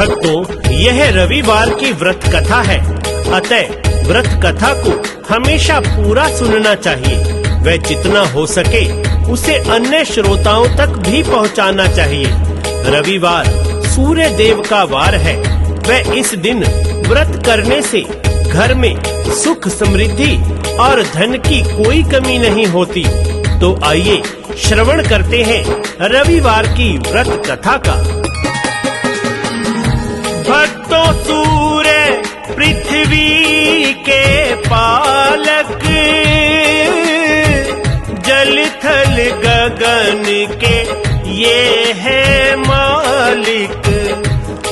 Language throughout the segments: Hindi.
भक्तों, यह रविवार की व्रत कथा है, अतः व्रत कथा को हमेशा पूरा सुनना चाहिए व जितना हो सके उसे अन्य श्रोताओं तक भी पहुंचाना चाहिए। रविवार सूर्य देव का वार है व इस दिन व्रत करने से घर में सुख समृद्धि और धन की कोई कमी नहीं होती। तो आइए श्रवण करते हैं रविवार की व्रत कथा का। भक्तों, सूर्य पृथ्वी के पालक, जल थल गगन के ये है मालिक।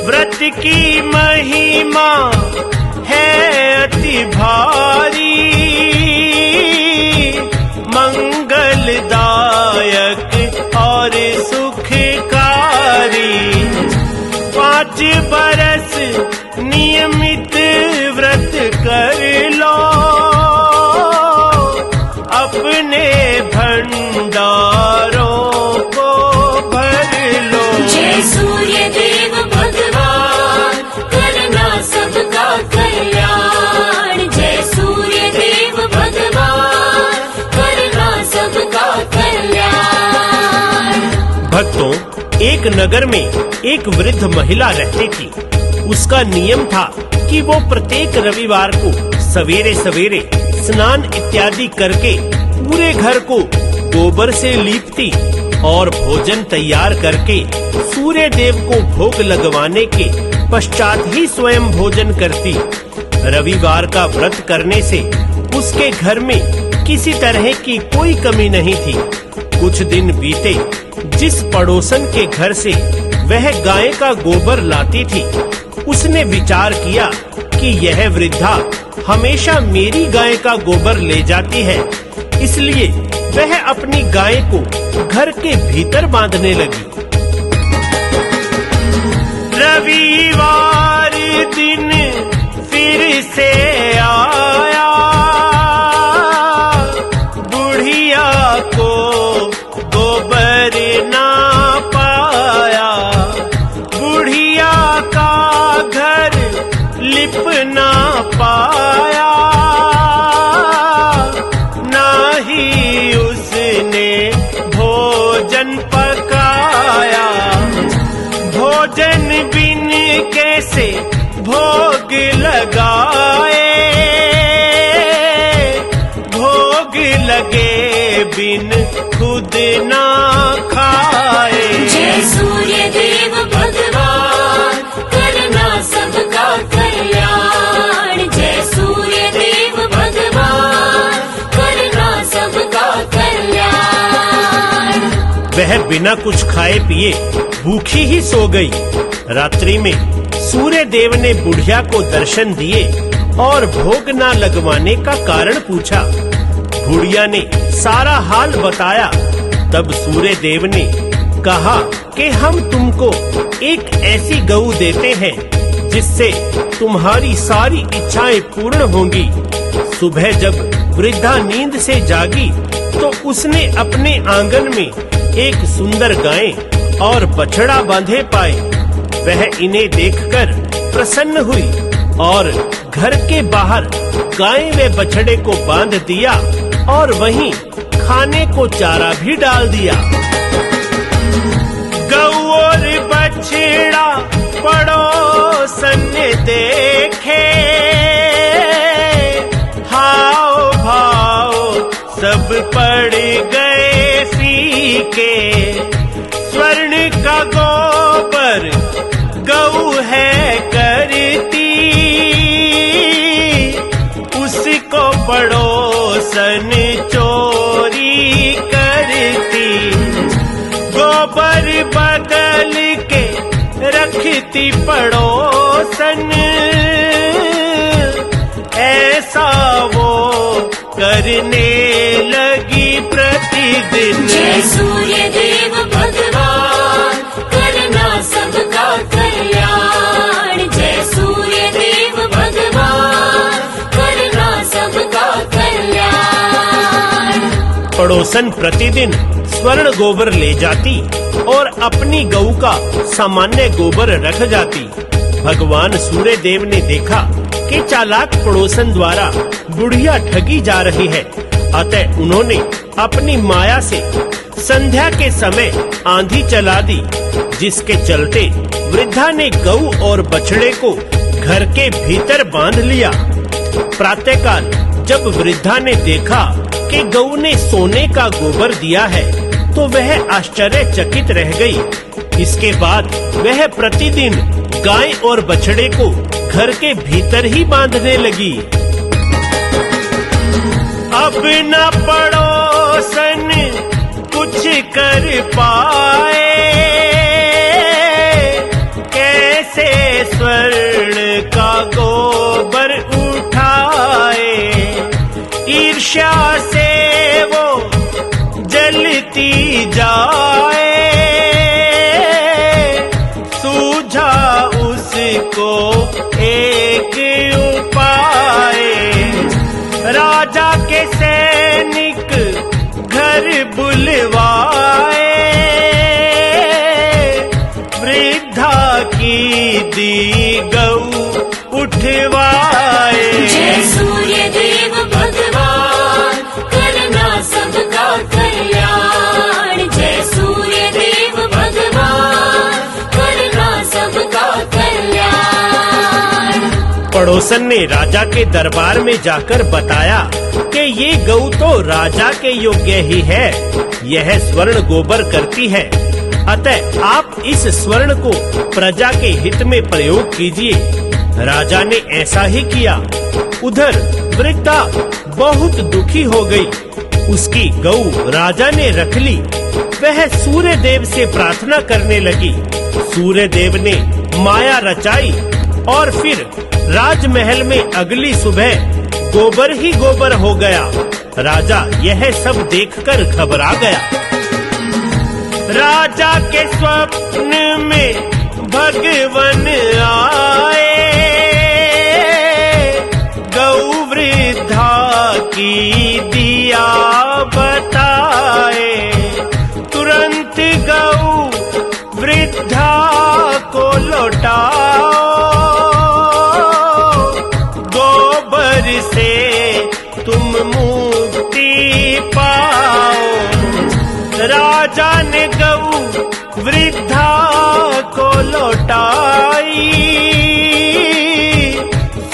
व्रत की महिमा है अति भारी, मंगलदायक और सुखकारी। 5 बरस नियमित व्रत कर लो, अपने भंडारों को भर लो। जय सूर्य देव भगवान, करना सबका कल्याण। जय सूर्य देव भगवान, करना सबका कल्याण। भक्तों, एक नगर में एक वृद्ध महिला रहती थी। उसका नियम था कि वो प्रत्येक रविवार को सवेरे सवेरे स्नान इत्यादि करके पूरे घर को गोबर से लीपती और भोजन तैयार करके सूर्य देव को भोग लगवाने के पश्चात ही स्वयं भोजन करती। रविवार का व्रत करने से उसके घर में किसी तरह की कोई कमी नहीं थी। कुछ दिन बीते, जिस पड़ोसन के घर से वह गाय का गोबर लाती थी, उसने विचार किया कि यह वृद्धा हमेशा मेरी गाय का गोबर ले जाती है, इसलिए वह अपनी गाय को घर के भीतर बांधने लगी। रविवार दिन फिर से आया, बुढ़िया को गोबर ना पाया। बुढ़िया का घर लिप ना पाया, ना ही उसने भोजन पकाया। भोजन बिन कैसे भोग लगाए, भोग लगे बिन खुद ना खाए। जय सूर्य देव भगवान, करना सबका कल्याण। जय सूर्य देव भगवान, करना सबका कल्याण। वह बिना कुछ खाए पिए भूखी ही सो गई। रात्रि में सूर्य देव ने बुढ़िया को दर्शन दिए और भोग न लगवाने का कारण पूछा। बुढ़िया ने सारा हाल बताया। तब सूर्य देव ने कहा कि हम तुमको एक ऐसी गऊ देते हैं जिससे तुम्हारी सारी इच्छाएं पूर्ण होंगी। सुबह जब वृद्धा नींद से जागी तो उसने अपने आंगन में एक सुंदर गाय और बछड़ा बांधे पाए। वह इन्हें देखकर प्रसन्न हुई और घर के बाहर गाय व बछड़े को बांध दिया और वहीं खाने को चारा भी डाल दिया। गऊ और बछड़ा पड़ोसन देखे, हाव भाव सब पड़ गए फीके। स्वर्ण का गोबर गऊ है करती, उसको पड़ोसन चोरी करती। गोबर बदल के रखती पड़ोसन, ऐसा वो करने लगी प्रतिदिन। जय सूर्य देव भगवान, करना सबका कल्याण। जय सूर्य देव भगवान, करना सबका कल्याण। पड़ोसन प्रतिदिन स्वर्ण गोबर ले जाती और अपनी गऊ का सामान्य गोबर रख जाती। भगवान सूर्य देव ने देखा कि चालाक पड़ोसन द्वारा बुढ़िया ठगी जा रही है, अतः उन्होंने अपनी माया से संध्या के समय आंधी चला दी, जिसके चलते वृद्धा ने गऊ और बछड़े को घर के भीतर बांध लिया। प्रातःकाल जब वृद्धा ने देखा कि गऊ ने सोने का गोबर दिया है, तो वह आश्चर्यचकित रह गई। इसके बाद वह प्रतिदिन गाय और बछड़े को घर के भीतर ही बांधने लगी। अब न पड़ोसन कुछ कर पाए, कैसे स्वर्ण का गोबर उठाए। ईर्ष्या से वो जलती जाए, सूझा उसको एक उपाय। राजा के सैनिक घर बुलवाए, वृद्धा की दी गऊ उठवाए। जय सूर्य देव भगवान, करना सबका कल्याण। जय सूर्य देव भगवान, करना सबका कल्याण। पड़ोसन ने राजा के दरबार में जाकर बताया कि ये गऊ तो राजा के योग्य ही है, यह स्वर्ण गोबर करती है, अतः आप इस स्वर्ण को प्रजा के हित में प्रयोग कीजिए। राजा ने ऐसा ही किया। उधर वृद्धा बहुत दुखी हो गई। उसकी गऊ राजा ने रख ली। वह सूर्य देव से प्रार्थना करने लगी। सूर्य देव ने माया रचाई और फिर राजमहल में अगली सुबह गोबर ही गोबर हो गया। राजा यह सब देखकर घबरा गया। राजा के स्वप्न में भगवान आए, गौ वृद्धा की दिया बताए। तुरंत गौ वृद्धा को लौटाओ, गोबर से तुम मुक्ति पाओ। राजा ने गऊ वृद्धा को लौटाई,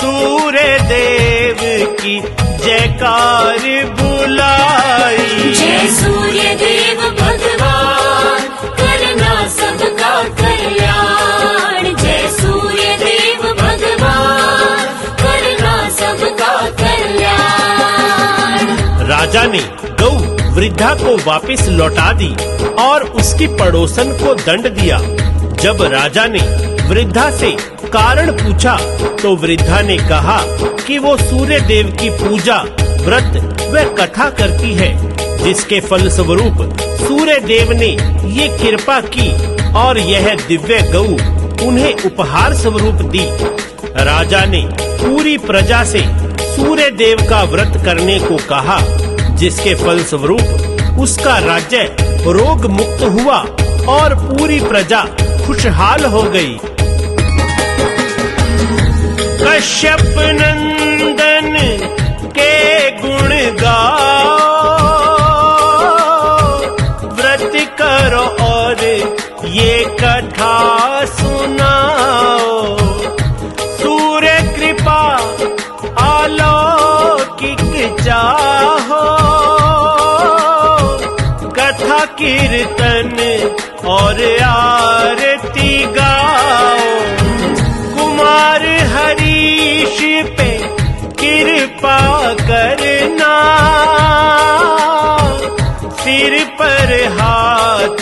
सूर्य देव की जयकार बुलाई। जय सूर्य देव भगवान, करना सबका कल्याण। जय सूर्य देव भगवान, करना सबका कल्याण। राजा ने गऊ वृद्धा को वापस लौटा दी और उसकी पड़ोसन को दंड दिया। जब राजा ने वृद्धा से कारण पूछा तो वृद्धा ने कहा कि वो सूर्य देव की पूजा, व्रत व कथा करती है, जिसके फल स्वरूप सूर्य देव ने ये कृपा की और यह दिव्य गऊ उन्हें उपहार स्वरूप दी। राजा ने पूरी प्रजा से सूर्य देव का व्रत करने को कहा, जिसके फल स्वरूप उसका राज्य रोग मुक्त हुआ और पूरी प्रजा खुशहाल हो गई। कश्यप नंदन के गुण गाओ, व्रत करो और ये कथा सुनाओ। सूर्य कृपा अलौकिक चाहो, कथा कीर्तन और आरती गाओ। कुमार हरीश पे कृपा करना, सिर पर हाथ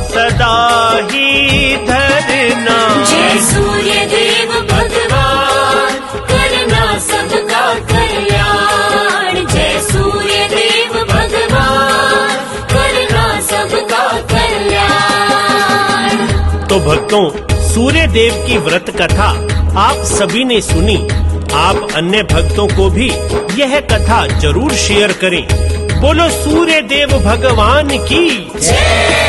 सदा ही धरना। जय सूर्य देव भगवान, करना सबका कल्याण। जय सूर्य देव भगवान, करना सबका कल्याण। तो भक्तों, सूर्य देव की व्रत कथा आप सभी ने सुनी। आप अन्य भक्तों को भी यह कथा जरूर शेयर करें। बोलो सूर्य देव भगवान की जय।